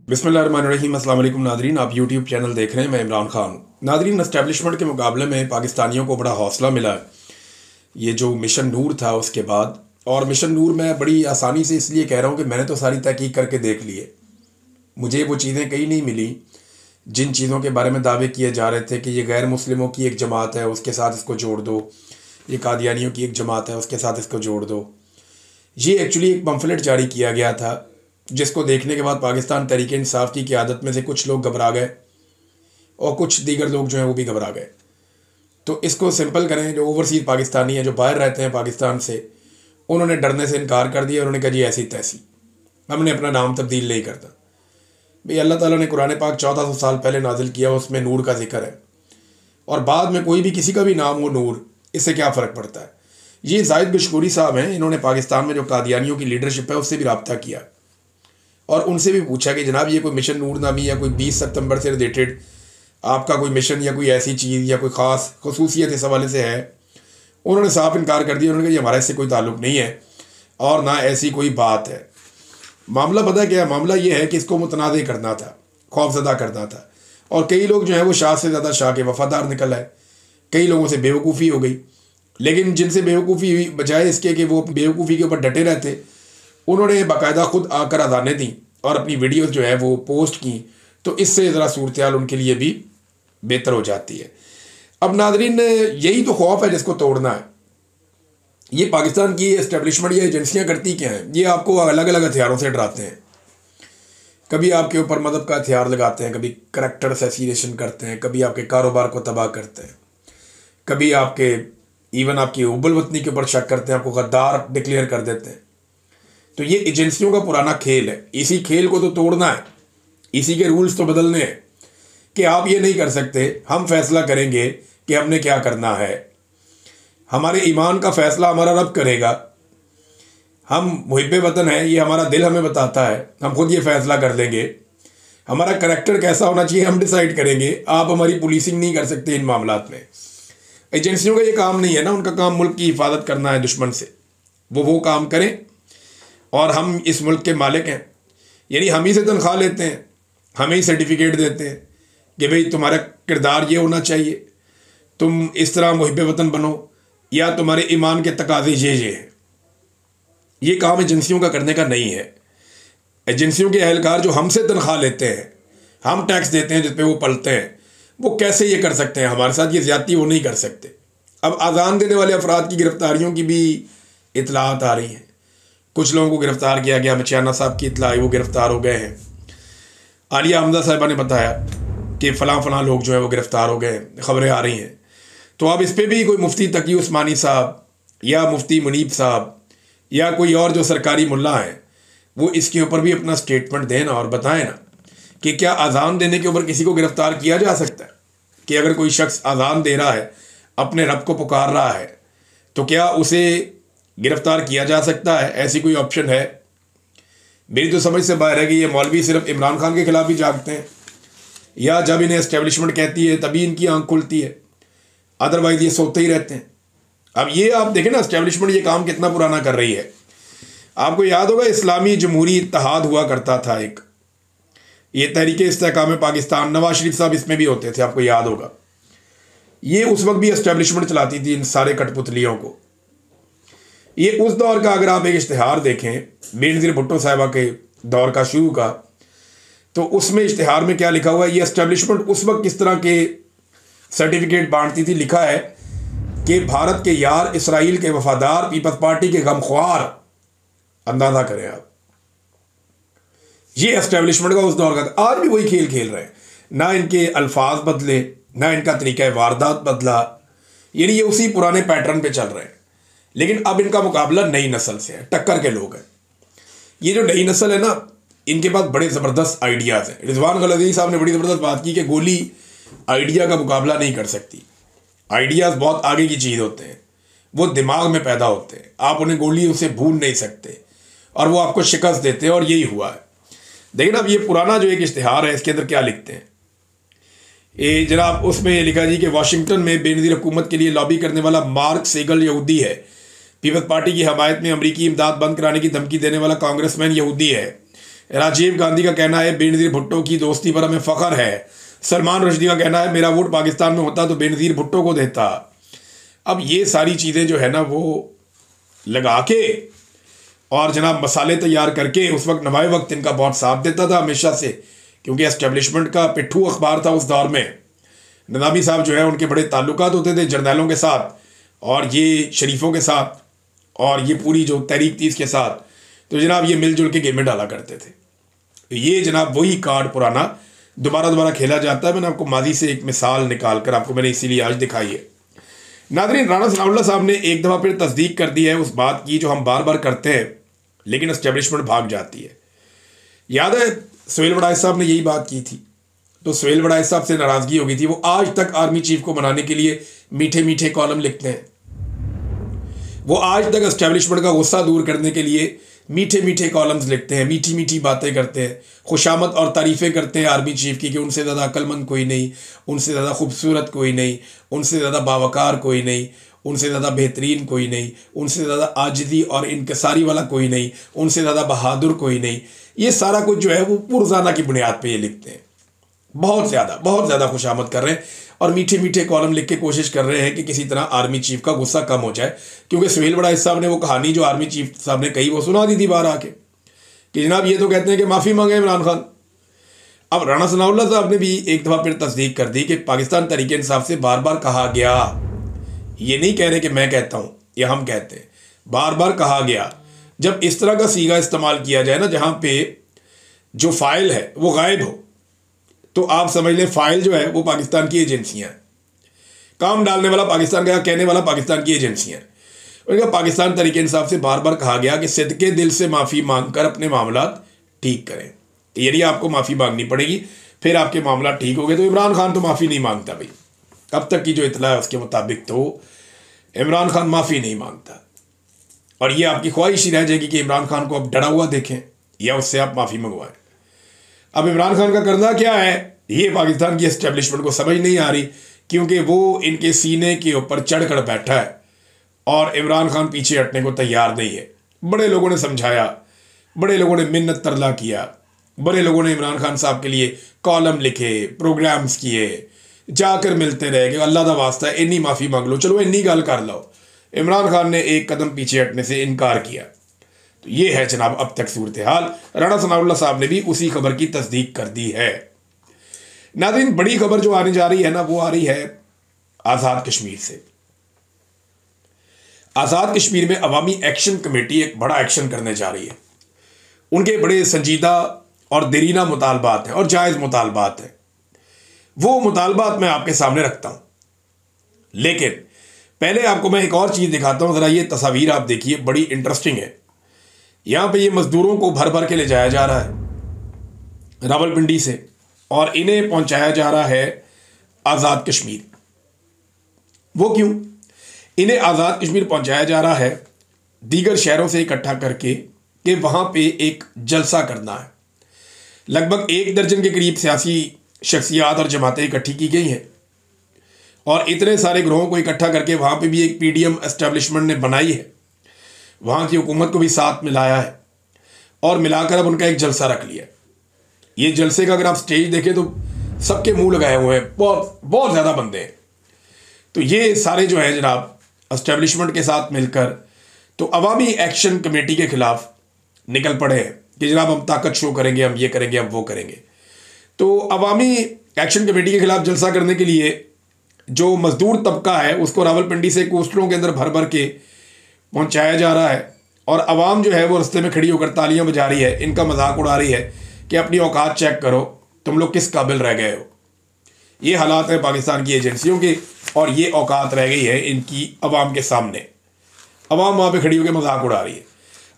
बिस्मिल्लाहिर्रहमानिर्रहीम। अस्सलाम वालेकुम नादरीन, आप यूट्यूब चैनल देख रहे हैं। मैं इमरान खान। नादरीन, एस्टेब्लिशमेंट के मुकाबले में पाकिस्तानियों को बड़ा हौसला मिला है ये जो मिशन नूर था उसके बाद। और मिशन नूर मैं बड़ी आसानी से इसलिए कह रहा हूँ कि मैंने तो सारी तहकीक करके देख ली है। मुझे वो चीज़ें कहीं नहीं मिली जिन चीज़ों के बारे में दावे किए जा रहे थे कि ये गैर मुस्लिमों की एक जमात है, उसके साथ इसको जोड़ दो, ये कादियानियों की एक जमात है, उसके साथ इसको जोड़ दो। ये एक्चुअली एक पम्फलेट जारी किया गया था जिसको देखने के बाद पाकिस्तान तहरीक इंसाफ की क़यादत में से कुछ लोग घबरा गए और कुछ दीगर लोग जो हैं वो भी घबरा गए। तो इसको सिंपल करें, जो ओवरसीज़ पाकिस्तानी हैं जो बाहर रहते हैं पाकिस्तान से, उन्होंने डरने से इनकार कर दिया। उन्होंने कहा जी ऐसी तैसी, हमने अपना नाम तब्दील नहीं करता। भाई अल्लाह ताला ने कुरान पाक 1400 साल पहले नाजिल किया, उसमें नूर का जिक्र है, और बाद में कोई भी किसी का भी नाम हो नूर, इससे क्या फ़र्क पड़ता है। ये जाहिद गशकोरी साहब हैं, इन्होंने पाकिस्तान में जो कादियानियों की लीडरशिप है उससे भी रब्ता किया और उनसे भी पूछा कि जनाब ये कोई मिशन नूर नामी या कोई 20 सितंबर से रिलेटेड आपका कोई मिशन या कोई ऐसी चीज़ या कोई ख़ास खसूसियत इस हवाले से है। उन्होंने साफ इनकार कर दिया। उन्होंने कहा ये हमारा इससे कोई ताल्लुक़ नहीं है और ना ऐसी कोई बात है। मामला पता क्या है? मामला ये है कि इसको मुतनाज़ करना था, खौफजदा करना था, और कई लोग जो हैं वो शाह से ज़्यादा शाह के वफ़ादार निकल आए। कई लोगों से बेवकूफ़ी हो गई, लेकिन जिनसे बेवकूफ़ी हुई, बजाय इसके कि वो बेवकूफ़ी के ऊपर डटे रहते, उन्होंने बाकायदा ख़ुद आकर अज़ानें दी और अपनी वीडियोज़ जो है वो पोस्ट की। तो इससे ज़रा सूरत हाल उनके लिए भी बेहतर हो जाती है। अब नाज़रीन, यही तो खौफ है जिसको तोड़ना है। ये पाकिस्तान की एस्टेब्लिशमेंट या एजेंसियाँ करती क्या हैं? ये आपको अलग अलग हथियारों से डराते हैं। कभी आपके ऊपर मदद का हथियार लगाते हैं, कभी करैक्टर असैसिनेशन करते हैं, कभी आपके कारोबार को तबाह करते हैं, कभी आपके इवन आपकी उबल वतनी के ऊपर शक करते हैं, आपको गद्दार डिक्लेयर कर देते हैं। तो ये एजेंसियों का पुराना खेल है। इसी खेल को तो तोड़ना है, इसी के रूल्स तो बदलने हैं कि आप ये नहीं कर सकते, हम फैसला करेंगे कि हमने क्या करना है। हमारे ईमान का फैसला हमारा रब करेगा। हम मुहिब्बे वतन है, ये हमारा दिल हमें बताता है, हम खुद ये फैसला कर लेंगे। हमारा करैक्टर कैसा होना चाहिए हम डिसाइड करेंगे। आप हमारी पुलिसिंग नहीं कर सकते इन मामलात में। एजेंसियों का ये काम नहीं है ना, उनका काम मुल्क की हिफाजत करना है दुश्मन से। वो काम करें और हम इस मुल्क के मालिक हैं, यानी हम ही से तनख्वाह लेते हैं, हमें ही सर्टिफिकेट देते हैं कि भाई तुम्हारा किरदार ये होना चाहिए, तुम इस तरह मुहिब्बे वतन बनो, या तुम्हारे ईमान के तकाज़े ये हैं। ये काम एजेंसियों का करने का नहीं है। एजेंसियों के अहलकार जो हमसे तनख्वाह लेते हैं, हम टैक्स देते हैं जिस पे वो पलते हैं, वो कैसे ये कर सकते हैं? हमारे साथ ये ज़्यादती वो नहीं कर सकते। अब अजान देने वाले अफराद की गिरफ्तारियों की भी इतलात आ रही हैं। कुछ लोगों को गिरफ़्तार किया गया। मचियाना साहब की इतला आई, वो गिरफ़्तार हो गए हैं। आलिया हमजा साहिबा ने बताया कि फ़लाँ लोग जो है वो गिरफ़्तार हो गए, ख़बरें आ रही हैं। तो अब इस पर भी कोई मुफ्ती तकी उस्मानी साहब या मुफ्ती मुनीब साहब या कोई और जो सरकारी मुल्ला हैं, वो इसके ऊपर भी अपना स्टेटमेंट दें ना और बताएं ना कि क्या अजान देने के ऊपर किसी को गिरफ़्तार किया जा सकता है? कि अगर कोई शख्स अजान दे रहा है, अपने रब को पुकार रहा है, तो क्या उसे गिरफ़्तार किया जा सकता है? ऐसी कोई ऑप्शन है? मेरी तो समझ से बाहर है कि ये मौलवी सिर्फ इमरान खान के ख़िलाफ़ ही जागते हैं, या जब इन्हें एस्टेब्लिशमेंट कहती है तभी इनकी आंख खुलती है, अदरवाइज़ ये सोते ही रहते हैं। अब ये आप देखें ना, एस्टेब्लिशमेंट ये काम कितना पुराना कर रही है। आपको याद होगा इस्लामी जमहूरी इत्तेहाद हुआ करता था एक, ये तहरीक इस्तेहकाम पाकिस्तान, नवाज शरीफ साहब इसमें भी होते थे, आपको याद होगा। ये उस वक्त भी एस्टेब्लिशमेंट चलाती थी इन सारे कठपुतलियों को। ये उस दौर का अगर आप एक इश्तिहार देखें, बेनज़ीर भुट्टो साहिबा के दौर का शुरू का, तो उसमें इश्तिहार में क्या लिखा हुआ है? ये एस्टेब्लिशमेंट उस वक्त किस तरह के सर्टिफिकेट बांटती थी। लिखा है कि भारत के यार, इसराइल के वफादार, पीपल्स पार्टी के गमख्वार। अंदाज़ा करें आप, ये एस्टेब्लिशमेंट का उस दौर का। आज भी वही खेल खेल रहे हैं, ना इनके अल्फाज बदले, ना इनका तरीक़ा वारदात बदला, यानी ये उसी पुराने पैटर्न पे चल रहे हैं। लेकिन अब इनका मुकाबला नई नस्ल से है, टक्कर के लोग हैं। ये जो नई नस्ल है ना, इनके पास बड़े ज़बरदस्त आइडियाज़ हैं। रिजवान गलज़ी साहब ने बड़ी ज़बरदस्त बात की कि गोली आइडिया का मुकाबला नहीं कर सकती। आइडियाज़ बहुत आगे की चीज़ होते हैं, वो दिमाग में पैदा होते हैं, आप उन्हें गोली उसे भून नहीं सकते, और वो आपको शिकस्त देते हैं। और यही हुआ है। देखिए ना, अब ये पुराना जो एक इश्तिहार है, इसके अंदर क्या लिखते हैं? ये जनाब, उसमें ये लिखा जी कि वाशिंगटन में बेनज़ीर हुकूमत के लिए लॉबी करने वाला मार्क सेगल यहूदी है। पीपल्स पार्टी की हमायत में अमरीकी इमदाद बंद कराने की धमकी देने वाला कांग्रेसमैन यहूदी है। राजीव गांधी का कहना है बेनज़ीर भुट्टो की दोस्ती पर हमें फ़ख्र है। सलमान रुश्दी का कहना है मेरा वोट पाकिस्तान में होता तो बेनज़ीर भुट्टो को देता। अब ये सारी चीज़ें जो है ना वो लगा के और जनाब मसाले तैयार करके उस वक्त नवाए वक्त इनका बहुत साथ देता था हमेशा से, क्योंकि एस्टेब्लिशमेंट का पिट्ठू अखबार था उस दौर में। नदामी साहब जो है उनके बड़े ताल्लुकात होते थे जर्नैलों के साथ और ये शरीफों के साथ और ये पूरी जो तहरीक थी इसके साथ, तो जनाब ये मिलजुल के गेमें डाला करते थे। तो ये जनाब वही कार्ड पुराना दोबारा खेला जाता है। मैंने आपको माजी से एक मिसाल निकाल कर आपको मैंने इसीलिए आज दिखाई है। नाज़रीन, राणा सनाउल्लाह साहब ने एक दफ़ा फिर तस्दीक कर दी है उस बात की जो हम बार बार करते हैं लेकिन एस्टेब्लिशमेंट भाग जाती है। याद है सुहेल वड़ाइच साहब ने यही बात की थी, तो सुहेल वड़ाइच साहब से नाराज़गी हो गई थी। वो आज तक आर्मी चीफ को मनाने के लिए मीठे मीठे कॉलम लिखते हैं। वो आज तक एस्टेब्लिशमेंट का गुस्सा दूर करने के लिए मीठे मीठे कॉलम्स लिखते हैं, मीठी मीठी बातें करते हैं, खुशामद और तारीफ़ें करते हैं आर्मी चीफ की कि उनसे ज़्यादा अक्लमंद कोई नहीं, उनसे ज़्यादा खूबसूरत कोई नहीं, उनसे ज़्यादा बावकार कोई नहीं, उनसे ज़्यादा बेहतरीन कोई नहीं, उनसे ज़्यादा आजिज़ी और इनकसारी वाला कोई नहीं, उनसे ज़्यादा बहादुर कोई नहीं। ये सारा कुछ जो है वो पुरज़ाना की बुनियाद पर ये लिखते हैं। बहुत ज़्यादा खुशामद कर रहे हैं और मीठे मीठे कॉलम लिख के कोशिश कर रहे हैं कि किसी तरह आर्मी चीफ का गुस्सा कम हो जाए, क्योंकि सुहेल वड़ाइच साहब ने वो कहानी जो आर्मी चीफ साहब ने कही वो सुना दी थी बाहर आके कि जनाब ये तो कहते हैं कि माफ़ी मांगे इमरान खान। अब राणा सनाउल्लाह साहब ने भी एक दफ़ा फिर तस्दीक कर दी कि पाकिस्तान तहरीक इंसाफ से बार बार कहा गया, ये नहीं कह रहे कि मैं कहता हूँ, ये हम कहते हैं, बार बार कहा गया जब इस तरह का सीगा इस्तेमाल किया जाए ना जहाँ पे जो फाइल है वो गायब हो, तो आप समझ लें फाइल जो है वो पाकिस्तान की एजेंसियां हैं, काम डालने वाला पाकिस्तान का, कहने वाला पाकिस्तान की एजेंसियां हैं। उनका पाकिस्तान तहरीक इंसाफ से बार बार कहा गया कि सिद्के दिल से माफ़ी मांग कर अपने मामला ठीक करें। यदि आपको माफ़ी मांगनी पड़ेगी फिर आपके मामला ठीक हो गए। तो इमरान खान तो माफ़ी नहीं मांगता भाई, अब तक की जो इतला है उसके मुताबिक तो इमरान खान माफ़ी नहीं मांगता, और ये आपकी ख्वाहिश ही रह जाएगी कि इमरान खान को आप डरा हुआ देखें या उससे आप माफ़ी मंगवाएं। अब इमरान खान का करना क्या है ये पाकिस्तान की एस्टेब्लिशमेंट को समझ नहीं आ रही, क्योंकि वो इनके सीने के ऊपर चढ़कर बैठा है और इमरान खान पीछे हटने को तैयार नहीं है। बड़े लोगों ने समझाया, बड़े लोगों ने मिन्नत तरला किया, बड़े लोगों ने इमरान खान साहब के लिए कॉलम लिखे, प्रोग्राम्स किए, जाकर मिलते रहे कि अल्लाह दा वास्ता इन्नी माफ़ी मांग लो, चलो इन्नी गल कर लो। इमरान खान ने एक कदम पीछे हटने से इनकार किया। तो ये है जनाब अब तक सूरत हाल। राणा सनाउल्लाह साहब ने भी उसी खबर की तस्दीक कर दी है। नाज़रीन, बड़ी खबर जो आने जा रही है ना वो आ रही है आज़ाद कश्मीर से। आज़ाद कश्मीर में अवामी एक्शन कमेटी एक बड़ा एक्शन करने जा रही है। उनके बड़े संजीदा और देरीना मुतालबात हैं और जायज़ मुतालबात हैं। वो मुतालबात मैं आपके सामने रखता हूँ, लेकिन पहले आपको मैं एक और चीज़ दिखाता हूँ। ज़रा ये तस्वीर आप देखिए, बड़ी इंटरेस्टिंग है। यहाँ पे ये मज़दूरों को भर भर के ले जाया जा रहा है रावलपिंडी से और इन्हें पहुँचाया जा रहा है आज़ाद कश्मीर। वो क्यों? इन्हें आज़ाद कश्मीर पहुँचाया जा रहा है दीगर शहरों से इकट्ठा करके कि वहाँ पे एक जलसा करना है। लगभग 1 दर्जन के करीब सियासी शख्सियात और जमातें इकट्ठी की गई हैं और इतने सारे ग्रोहों को इकट्ठा करके वहाँ पे भी एक पीडीएम एस्टेब्लिशमेंट ने बनाई है, वहाँ की हुकूमत को भी साथ मिलाया है और मिलाकर अब उनका एक जलसा रख लिया। ये जलसे का अगर आप स्टेज देखें तो सबके मुंह लगाए हुए हैं, बहुत ज़्यादा बंदे हैं। तो ये सारे जो है जनाब एस्टेब्लिशमेंट के साथ मिलकर तो अवामी एक्शन कमेटी के ख़िलाफ़ निकल पड़े हैं कि जनाब हम ताकत शो करेंगे, हम ये करेंगे, हम वो करेंगे। तो अवामी एक्शन कमेटी के ख़िलाफ़ जलसा करने के लिए जो मज़दूर तबका है उसको रावलपिंडी से कोस्टरों के अंदर भर भर के पहुंचाया जा रहा है और आवाम जो है वो रास्ते में खड़ी होकर तालियां बजा रही है, इनका मजाक उड़ा रही है कि अपनी औकात चेक करो, तुम लोग किस काबिल रह गए हो। ये हालात हैं पाकिस्तान की एजेंसियों के और ये औकात रह गई है इनकी अवाम के सामने। अवाम वहाँ पे खड़ी होकर मजाक उड़ा रही है।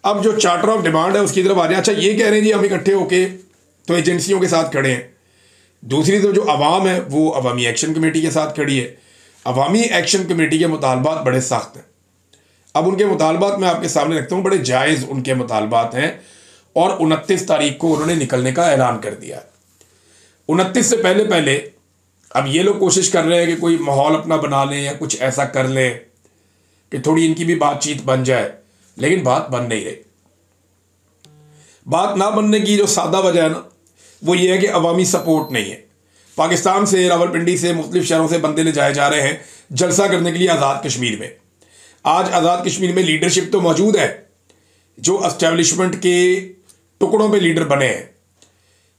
अब जो चार्टर ऑफ डिमांड है उसकी तरफ आ जाए। अच्छा, ये कह रहे हैं जी हम इकट्ठे होके तो एजेंसियों के साथ खड़े हैं। दूसरी तरफ जो अवाम है वो अवामी एक्शन कमेटी के साथ खड़ी है। अवामी एक्शन कमेटी के मुतालबात बड़े सख्त हैं। अब उनके मुतालबात मैं आपके सामने रखता हूँ, बड़े जायज़ उनके मुतालबात हैं और 29 तारीख को उन्होंने निकलने का ऐलान कर दिया। 29 से पहले अब ये लोग कोशिश कर रहे हैं कि कोई माहौल अपना बना लें या कुछ ऐसा कर लें कि थोड़ी इनकी भी बातचीत बन जाए, लेकिन बात बन नहीं रही। बात ना बनने की जो सादा वजह है ना, वो ये है कि अवामी सपोर्ट नहीं है। पाकिस्तान से, रावलपिंडी से, मुख्तलिफ शहरों से बंदे ले जाए जा रहे हैं जलसा करने के लिए आज़ाद कश्मीर में। आज आज़ाद कश्मीर में लीडरशिप तो मौजूद है, जो एस्टेब्लिशमेंट के टुकड़ों पे लीडर बने हैं,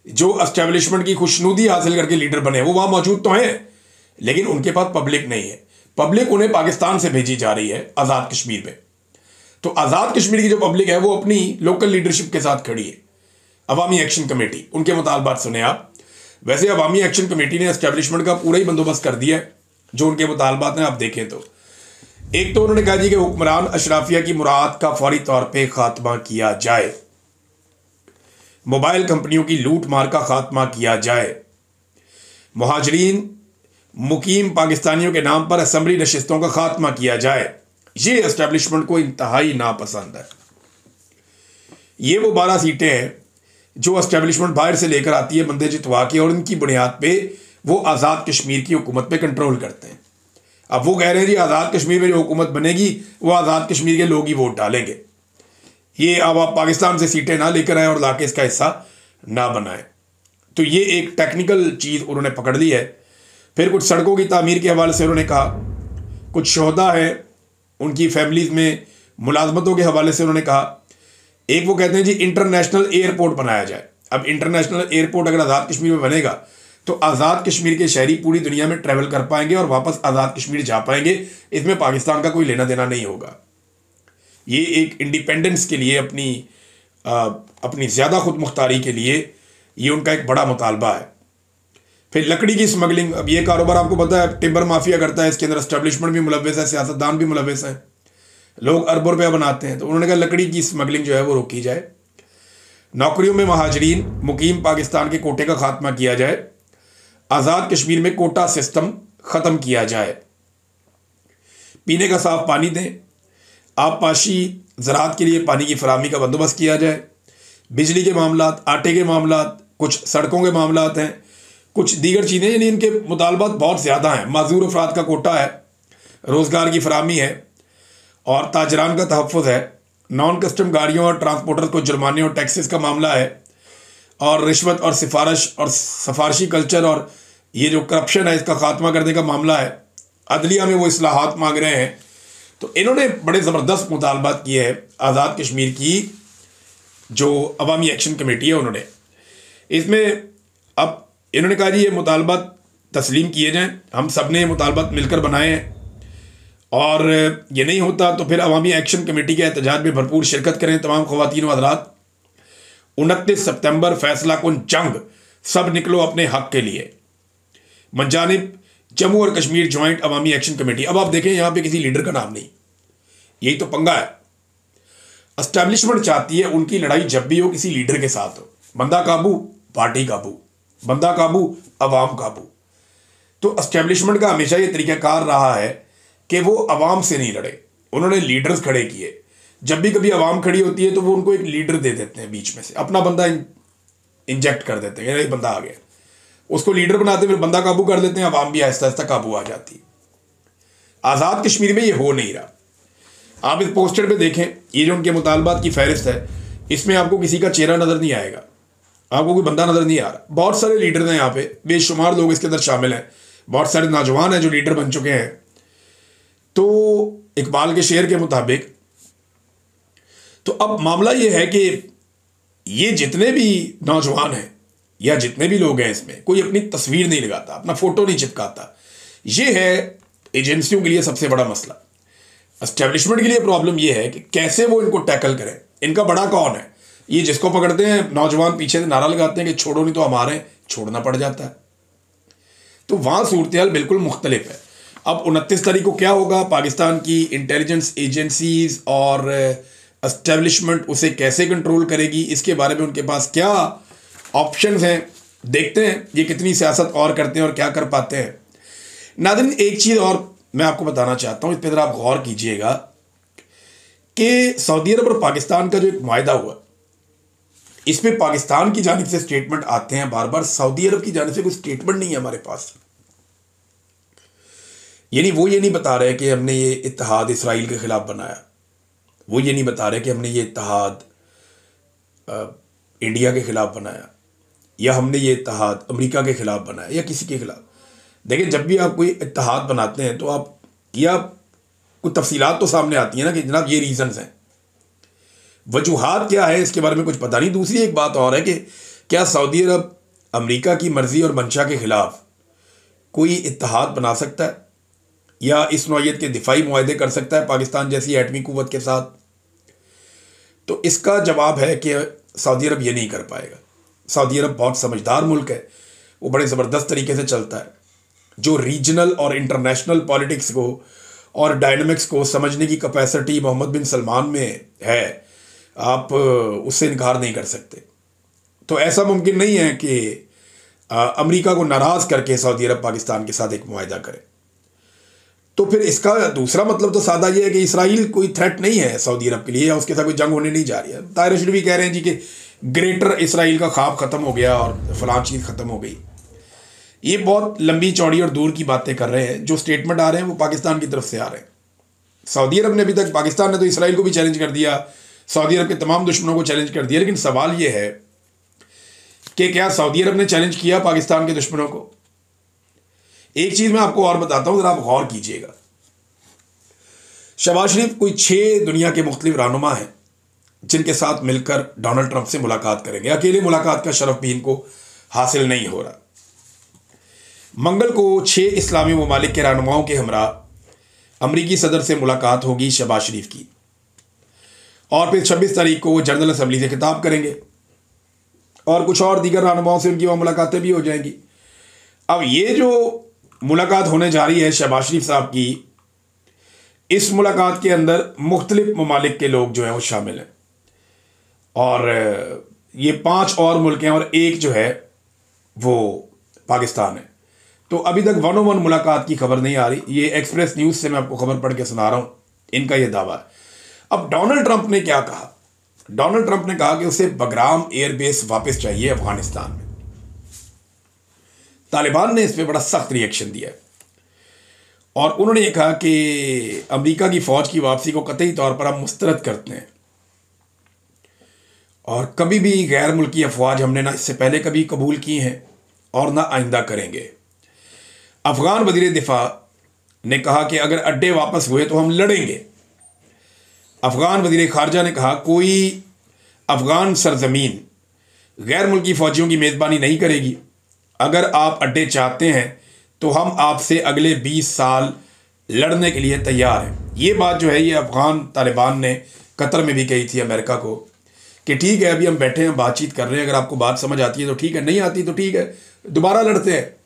जो एस्टेब्लिशमेंट की खुशनुदी हासिल करके लीडर बने हैं, वो वहाँ मौजूद तो हैं, लेकिन उनके पास पब्लिक नहीं है। पब्लिक उन्हें पाकिस्तान से भेजी जा रही है आज़ाद कश्मीर में। तो आज़ाद कश्मीर की जो पब्लिक है वो अपनी लोकल लीडरशिप के साथ खड़ी है। अवामी एक्शन कमेटी, उनके मुतालबात सुने आप। वैसे अवामी एक्शन कमेटी ने एस्टेब्लिशमेंट का पूरा ही बंदोबस्त कर दिया है। जो उनके मुतालबात हैं आप देखें तो एक तो उन्होंने कहा जी कि हुक्मरान अशराफिया की मुराद का फौरी तौर पर खात्मा किया जाए, मोबाइल कंपनियों की लूट मार का खात्मा किया जाए, मुहाजिरीन मुकीम पाकिस्तानियों के नाम पर असेंबली नशिस्तों का खात्मा किया जाए। ये एस्टेब्लिशमेंट को इंतहाई नापसंद है। ये वो 12 सीटें हैं जो एस्टेब्लिशमेंट बाहर से लेकर आती है बंदे जितवा के, और इनकी बुनियाद पे वो आज़ाद कश्मीर की हुकूमत पे कंट्रोल करते हैं। अब वो कह रहे हैं जी आज़ाद कश्मीर में जो हुकूमत बनेगी वो आज़ाद कश्मीर के लोग ही वोट डालेंगे। ये अब आप पाकिस्तान से सीटें ना लेकर आए और लाके इसका हिस्सा ना बनाएं। तो ये एक टेक्निकल चीज़ उन्होंने पकड़ ली है। फिर कुछ सड़कों की तामीर के हवाले से उन्होंने कहा, कुछ शोहदा है उनकी फैमिलीज़ में मुलाजमतों के हवाले से उन्होंने कहा। एक वो कहते हैं जी इंटरनेशनल एयरपोर्ट बनाया जाए। अब इंटरनेशनल एयरपोर्ट अगर आज़ाद कश्मीर में बनेगा तो आज़ाद कश्मीर के शहरी पूरी दुनिया में ट्रैवल कर पाएंगे और वापस आज़ाद कश्मीर जा पाएंगे। इसमें पाकिस्तान का कोई लेना देना नहीं होगा। ये एक इंडिपेंडेंस के लिए, अपनी ज़्यादा खुद मुख्तारी के लिए ये उनका एक बड़ा मुतालबा है। फिर लकड़ी की स्मगलिंग, अब ये कारोबार आपको पता है टिम्बर माफिया करता है, इसके अंदर एस्टेब्लिशमेंट भी मुलव्वस है, सियासतदान भी मुलव्वस हैं, लोग अरबों रुपया बनाते हैं। तो उन्होंने कहा लकड़ी की स्मगलिंग जो है वो रोकी जाए, नौकरियों में महाजरीन मुकीम पाकिस्तान के कोटे का खात्मा किया जाए, आज़ाद कश्मीर में कोटा सिस्टम ख़त्म किया जाए, पीने का साफ पानी दें, आबपाशी ज़राअत के लिए पानी की फराहमी का बंदोबस्त किया जाए, बिजली के मामलात, आटे के मामलात, कुछ सड़कों के मामलात हैं, कुछ दीगर चीज़ें, यानी इनके मुतालबात बहुत ज़्यादा हैं। माजूर अफराद का कोटा है, रोज़गार की फराहमी है और ताजरान का तहफ़्फ़ुज़ है, नॉन कस्टम गाड़ियों और ट्रांसपोर्टर्स को जुर्माने और टैक्सेस का मामला है, और रिश्वत और सिफारिश और सफारशी कल्चर और ये जो करप्शन है इसका खात्मा करने का मामला है। अदलिया में वो इस्लाहात मांग रहे हैं। तो इन्होंने बड़े ज़बरदस्त मुतालबात किए हैं। आज़ाद कश्मीर की जो अवामी एक्शन कमेटी है उन्होंने इसमें, अब इन्होंने कहा जी ये मुतालबात तस्लीम किए जाएँ, हम सब ने मुतालबात मिलकर बनाए हैं, और ये नहीं होता तो फिर अवामी एक्शन कमेटी के एहतजाज में भरपूर शिरकत करें तमाम ख़वातीन व हज़रात। 29 सितंबर फैसला कुन जंग, सब निकलो अपने हक़ के लिए, मंजानिब जम्मू और कश्मीर जॉइंट अवामी एक्शन कमेटी। अब आप देखें यहाँ पे किसी लीडर का नाम नहीं, यही तो पंगा है। एस्टैब्लिशमेंट चाहती है उनकी लड़ाई जब भी हो किसी लीडर के साथ हो, बंदा काबू पार्टी काबू, बंदा काबू अवाम काबू। तो एस्टैब्लिशमेंट का हमेशा ये तरीक़ाकार रहा है कि वो अवाम से नहीं लड़े, उन्होंने लीडर्स खड़े किए। जब भी कभी अवाम खड़ी होती है तो वो उनको एक लीडर दे देते हैं, बीच में से अपना बंदा इंजेक्ट कर देते हैं, एक बंदा आ गया, उसको लीडर बनाते हैं, फिर बंदा काबू कर देते हैं, अवाम भी आहिस्ता आहिस्ता काबू आ जाती है। आज़ाद कश्मीर में ये हो नहीं रहा। आप इस पोस्टर पे देखें, ये जो उनके मुतालबात की फहरिस्त है, इसमें आपको किसी का चेहरा नज़र नहीं आएगा, आपको कोई बंदा नज़र नहीं आ रहा। बहुत सारे लीडर हैं यहाँ पे, बेशुमार लोग इसके अंदर शामिल हैं, बहुत सारे नौजवान हैं जो लीडर बन चुके हैं। तो इकबाल के शेर के मुताबिक तो अब मामला ये है कि ये जितने भी नौजवान हैं या जितने भी लोग हैं, इसमें कोई अपनी तस्वीर नहीं लगाता, अपना फ़ोटो नहीं चिपकाता। ये है एजेंसियों के लिए सबसे बड़ा मसला। एस्टेब्लिशमेंट के लिए प्रॉब्लम ये है कि कैसे वो इनको टैकल करें। इनका बड़ा कौन है? ये जिसको पकड़ते हैं नौजवान पीछे से नारा लगाते हैं कि छोड़ो नहीं तो हमारे, छोड़ना पड़ जाता है। तो वहाँ सूरत हाल बिल्कुल मुख्तलिफ है। अब 29 तारीख को क्या होगा, पाकिस्तान की इंटेलिजेंस एजेंसीज़ और एस्टेब्लिशमेंट उसे कैसे कंट्रोल करेगी, इसके बारे में उनके पास क्या ऑप्शंस हैं, देखते हैं ये कितनी सियासत और करते हैं और क्या कर पाते हैं। नाज़रीन, एक चीज़ और मैं आपको बताना चाहता हूँ, इस पर ज़रा आप गौर कीजिएगा कि सऊदी अरब और पाकिस्तान का जो एक मुआहदा हुआ, इसमें पाकिस्तान की जानिब से स्टेटमेंट आते हैं बार बार, सऊदी अरब की जानिब से कोई स्टेटमेंट नहीं है हमारे पास। यानी वो ये नहीं बता रहे कि हमने ये इत्तेहाद इसराइल के ख़िलाफ़ बनाया, वो ये नहीं बता रहे कि हमने ये इत्तेहाद इंडिया के ख़िलाफ़ बनाया, या हमने ये इत्तेहाद अमेरिका के ख़िलाफ़ बनाया, या किसी के ख़िलाफ़। देखिए, जब भी आप कोई इत्तेहाद बनाते हैं तो आप या कुछ तफसीलात तो सामने आती हैं ना कि जनाब ये रीज़न्स हैं, वजूहात क्या है इसके बारे में कुछ पता नहीं। दूसरी एक बात और है कि क्या सऊदी अरब अमेरिका की मर्ज़ी और मंशा के ख़िलाफ़ कोई इत्तेहाद बना सकता है या इस नौइयत के दिफाई मुआहदे कर सकता है पाकिस्तान जैसी एटमी क़ुव्वत के साथ? तो इसका जवाब है कि सऊदी अरब ये नहीं कर पाएगा। सऊदी अरब बहुत समझदार मुल्क है, वो बड़े ज़बरदस्त तरीके से चलता है। जो रीजनल और इंटरनेशनल पॉलिटिक्स को और डायनामिक्स को समझने की कैपेसिटी मोहम्मद बिन सलमान में है, आप उससे इनकार नहीं कर सकते। तो ऐसा मुमकिन नहीं है कि अमेरिका को नाराज़ करके सऊदी अरब पाकिस्तान के साथ एक मुआहदा करे। तो फिर इसका दूसरा मतलब तो सादा ये है कि इसराइल कोई थ्रेट नहीं है सऊदी अरब के लिए, या उसके साथ कोई जंग होने नहीं जा रही है। ताहिर अशरफी कह रहे हैं जी कि ग्रेटर इसराइल का ख्वाब ख़त्म हो गया और फलां चीज़ ख़त्म हो गई। ये बहुत लंबी चौड़ी और दूर की बातें कर रहे हैं। जो स्टेटमेंट आ रहे हैं वो पाकिस्तान की तरफ से आ रहे हैं। सऊदी अरब ने अभी तक, पाकिस्तान ने तो इसराइल को भी चैलेंज कर दिया, सऊदी अरब के तमाम दुश्मनों को चैलेंज कर दिया, लेकिन सवाल ये है कि क्या सऊदी अरब ने चैलेंज किया पाकिस्तान के दुश्मनों को? एक चीज़ मैं आपको और बताता हूँ, ज़रा आप गौर कीजिएगा। शहबाज शरीफ कोई 6 दुनिया के मुख्तलिफ रहनुमा हैं जिनके साथ मिलकर डोनाल्ड ट्रंप से मुलाकात करेंगे। अकेले मुलाकात का शरफ भी इनको हासिल नहीं हो रहा। मंगल को 6 इस्लामी ममालिक के रहनुमाओं के हमरा अमरीकी सदर से मुलाकात होगी शहबाज शरीफ की, और फिर 26 तारीख को वो जनरल असम्बली से खिताब करेंगे और कुछ और दीगर रहनुमाओं से उनकी वहाँ मुलाकातें भी हो जाएंगी। अब ये जो मुलाकात होने जा रही है शहबाज शरीफ साहब की, इस मुलाकात के अंदर मुख्तलिफ ममालिक के लोग जो हैं वो शामिल हैं, और ये 5 और मुल्क हैं और एक जो है वो पाकिस्तान है। तो अभी तक 1-on-1 मुलाकात की खबर नहीं आ रही। ये एक्सप्रेस न्यूज़ से मैं आपको खबर पढ़ के सुना रहा हूँ, इनका ये दावा है। अब डोनाल्ड ट्रंप ने क्या कहा? डोनाल्ड ट्रंप ने कहा कि उसे बगराम एयरबेस वापस चाहिए अफगानिस्तान में। तालिबान ने इस पर बड़ा सख्त रिएक्शन दिया और उन्होंने ये कहा कि अमेरिका की फ़ौज की वापसी को कतई तौर पर हम मुस्तरद करते हैं, और कभी भी गैर मुल्की अफवाज हमने ना इससे पहले कभी कबूल की हैं और ना आइंदा करेंगे। अफगान वज़ीर दिफा ने कहा कि अगर अड्डे वापस हुए तो हम लड़ेंगे। अफगान वज़ीर ख़ारजा ने कहा कोई अफगान सरजमीन गैर मुल्की फ़ौजियों की मेज़बानी नहीं करेगी। अगर आप अड्डे चाहते हैं तो हम आपसे अगले 20 साल लड़ने के लिए तैयार हैं। ये बात जो है ये अफगान तालिबान ने कतर में भी कही थी अमेरिका को कि ठीक है, अभी हम बैठे हैं, बातचीत कर रहे हैं, अगर आपको बात समझ आती है तो ठीक है, नहीं आती तो ठीक है, दोबारा लड़ते हैं।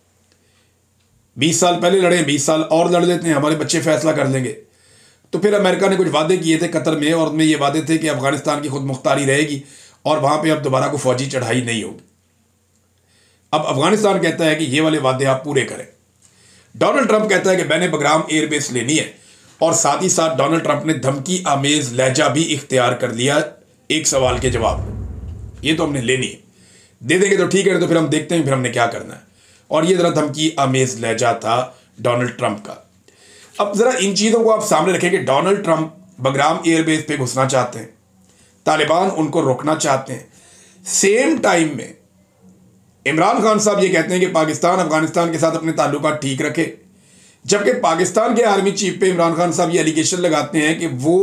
20 साल पहले लड़े, 20 साल और लड़ लेते हैं, हमारे बच्चे फैसला कर लेंगे। तो फिर अमेरिका ने कुछ वादे किए थे कतर में, और उनमें ये वादे थे कि अफगानिस्तान की खुद मुख्तारी रहेगी और वहाँ पे अब दोबारा को फौजी चढ़ाई नहीं होगी। अब अफगानिस्तान कहता है कि ये वाले वादे आप पूरे करें। डोनाल्ड ट्रंप कहता है कि मैंने बगराम एयरबेस लेनी है, और साथ ही साथ डोनाल्ड ट्रंप ने धमकी आमेज लहजा भी इख्तियार कर लिया एक सवाल के जवाब में। ये तो हमने लेनी है, दे देंगे तो ठीक है, तो फिर हम देखते हैं फिर हमने क्या करना है। और ये ज़रा धमकी आमेज लहजा था डोनाल्ड ट्रंप का। अब ज़रा इन चीज़ों को आप सामने रखें कि डोनाल्ड ट्रंप बगराम एयरबेस पे घुसना चाहते हैं, तालिबान उनको रोकना चाहते हैं। सेम टाइम में इमरान खान साहब ये कहते हैं कि पाकिस्तान अफगानिस्तान के साथ अपने ताल्लुकात ठीक रखे, जबकि पाकिस्तान के आर्मी चीफ पे इमरान खान साहब ये एलिगेशन लगाते हैं कि वो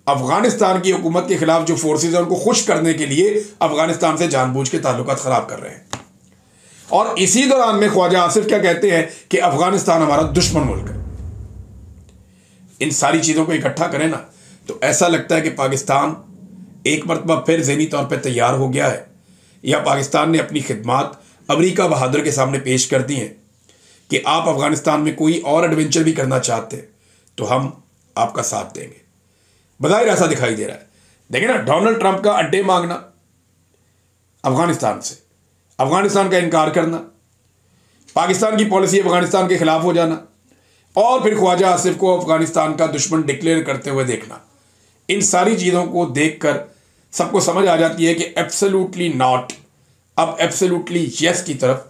अफगानिस्तान की हुकूमत के खिलाफ जो फोर्सेज हैं उनको खुश करने के लिए अफगानिस्तान से जानबूझ के ताल्लुकात ख़राब कर रहे हैं। और इसी दौरान में ख्वाजा आसिफ क्या कहते हैं कि अफगानिस्तान हमारा दुश्मन मुल्क है। इन सारी चीज़ों को इकट्ठा करें ना तो ऐसा लगता है कि पाकिस्तान एक मरतबा फिर ज़हनी तौर पर तैयार हो गया है, या पाकिस्तान ने अपनी खिदमात अमरीका बहादुर के सामने पेश कर दी हैं कि आप अफगानिस्तान में कोई और एडवेंचर भी करना चाहते हैं तो हम आपका साथ देंगे। बज़ाहिर ऐसा दिखाई दे रहा है। देखिए ना, डोनाल्ड ट्रंप का अड्डे मांगना अफगानिस्तान से, अफगानिस्तान का इनकार करना, पाकिस्तान की पॉलिसी अफगानिस्तान के खिलाफ हो जाना, और फिर ख्वाजा आसिफ को अफगानिस्तान का दुश्मन डिक्लेयर करते हुए देखना। इन सारी चीज़ों को देखकर सबको समझ आ जाती है कि एब्सोल्युटली नॉट अब एब्सोल्युटली यस की तरफ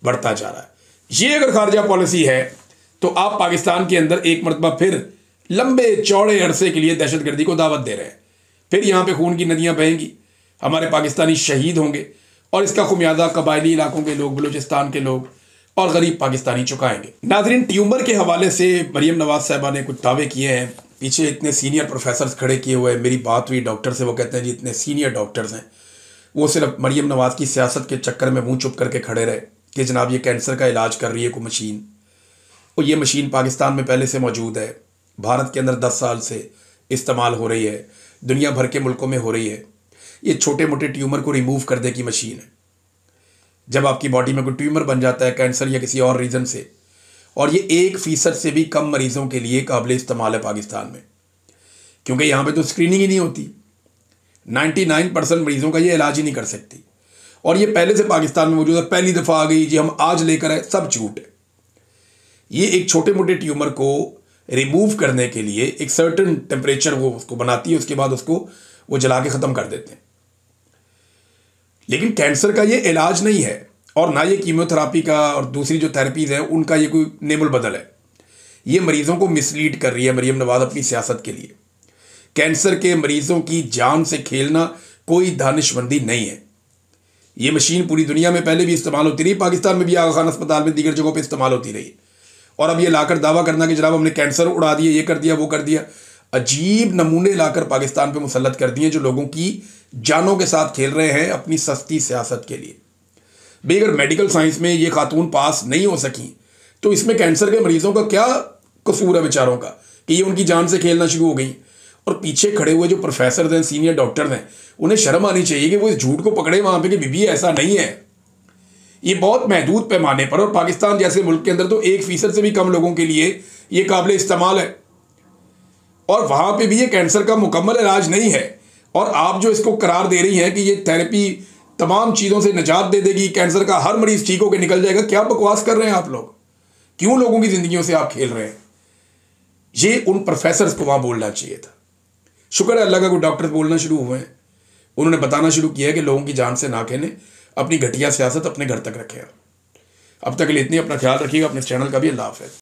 बढ़ता जा रहा है। ये अगर खारजा पॉलिसी है तो आप पाकिस्तान के अंदर एक मरतबा फिर लंबे चौड़े अरसे के लिए दहशतगर्दी को दावत दे रहे हैं। फिर यहाँ पे खून की नदियाँ बहेंगी, हमारे पाकिस्तानी शहीद होंगे और इसका खुमियाजा कबायली इलाकों के लोग, बलूचिस्तान के लोग और गरीब पाकिस्तानी चुकाएंगे। नाजरीन, ट्यूमर के हवाले से मरीम नवाज साहिबा ने कुछ दावे किए हैं। पीछे इतने सीनियर प्रोफेसर्स खड़े किए हुए हैं। मेरी बात हुई डॉक्टर से, वो कहते हैं जी इतने सीनियर डॉक्टर्स हैं, वो सिर्फ मरीम नवाज की सियासत के चक्कर में मुंह चुप करके खड़े रहे कि जनाब ये कैंसर का इलाज कर रही है कोई मशीन, और ये मशीन पाकिस्तान में पहले से मौजूद है, भारत के अंदर 10 साल से इस्तेमाल हो रही है, दुनिया भर के मुल्कों में हो रही है। ये छोटे मोटे ट्यूमर को रिमूव कर दे की मशीन है। जब आपकी बॉडी में कोई ट्यूमर बन जाता है कैंसर या किसी और रीज़न से, और ये 1% से भी कम मरीजों के लिए काबिल इस्तेमाल है पाकिस्तान में, क्योंकि यहाँ पे तो स्क्रीनिंग ही नहीं होती। 99% मरीजों का ये इलाज ही नहीं कर सकती, और ये पहले से पाकिस्तान में मौजूद है। पहली दफ़ा आ गई जी, हम आज लेकर आए, सब झूठ है। ये एक छोटे मोटे ट्यूमर को रिमूव करने के लिए एक सर्टेन टेम्परेचर वो उसको बनाती है, उसके बाद उसको वो जला के ख़त्म कर देते हैं। लेकिन कैंसर का ये इलाज नहीं है, और ना ये कीमोथेरापी का और दूसरी जो थेरेपीज़ हैं उनका ये कोई नेमुल बदल है। ये मरीज़ों को मिसलीड कर रही है मरीम नवाज अपनी सियासत के लिए। कैंसर के मरीज़ों की जान से खेलना कोई दानिशमंदी नहीं है। ये मशीन पूरी दुनिया में पहले भी इस्तेमाल होती रही, पाकिस्तान में भी आगा खान अस्पताल में दीगर जगहों पर इस्तेमाल होती रही, और अब ये लाकर दावा करना कि जनाब हमने कैंसर उड़ा दिया, ये कर दिया, वो कर दिया। अजीब नमूने लाकर पाकिस्तान पे मुसल्लत कर दिए जो लोगों की जानों के साथ खेल रहे हैं अपनी सस्ती सियासत के लिए। भाई अगर मेडिकल साइंस में ये खातून पास नहीं हो सकी तो इसमें कैंसर के मरीजों का क्या कसूर है बेचारों का कि ये उनकी जान से खेलना शुरू हो गई। और पीछे खड़े हुए जो प्रोफेसर हैं, सीनियर डॉक्टर हैं, उन्हें शर्म आनी चाहिए कि वो इस झूठ को पकड़े वहाँ पे कि बीबी ऐसा नहीं है। ये बहुत महदूद पैमाने पर, और पाकिस्तान जैसे मुल्क के अंदर तो 1% से भी कम लोगों के लिए ये काबिल इस्तेमाल है, और वहाँ पे भी ये कैंसर का मुकम्मल इलाज नहीं है। और आप जो इसको करार दे रही हैं कि ये थेरेपी तमाम चीज़ों से निजात दे देगी, कैंसर का हर मरीज ठीक होकर निकल जाएगा, क्या बकवास कर रहे हैं आप लोग? क्यों लोगों की ज़िंदगियों से आप खेल रहे हैं? ये उन प्रोफेसर्स को वहाँ बोलना चाहिए था। शुक्र है अल्लाह का कोई डॉक्टर बोलना शुरू हुए हैं, उन्होंने बताना शुरू किया है कि लोगों की जान से ना खेलें, अपनी घटिया सियासत अपने घर तक रखें। अब तक के लिए इतनी, अपना ख्याल रखिएगा, अपने चैनल का भी। अल्लाह हाफ़िज़।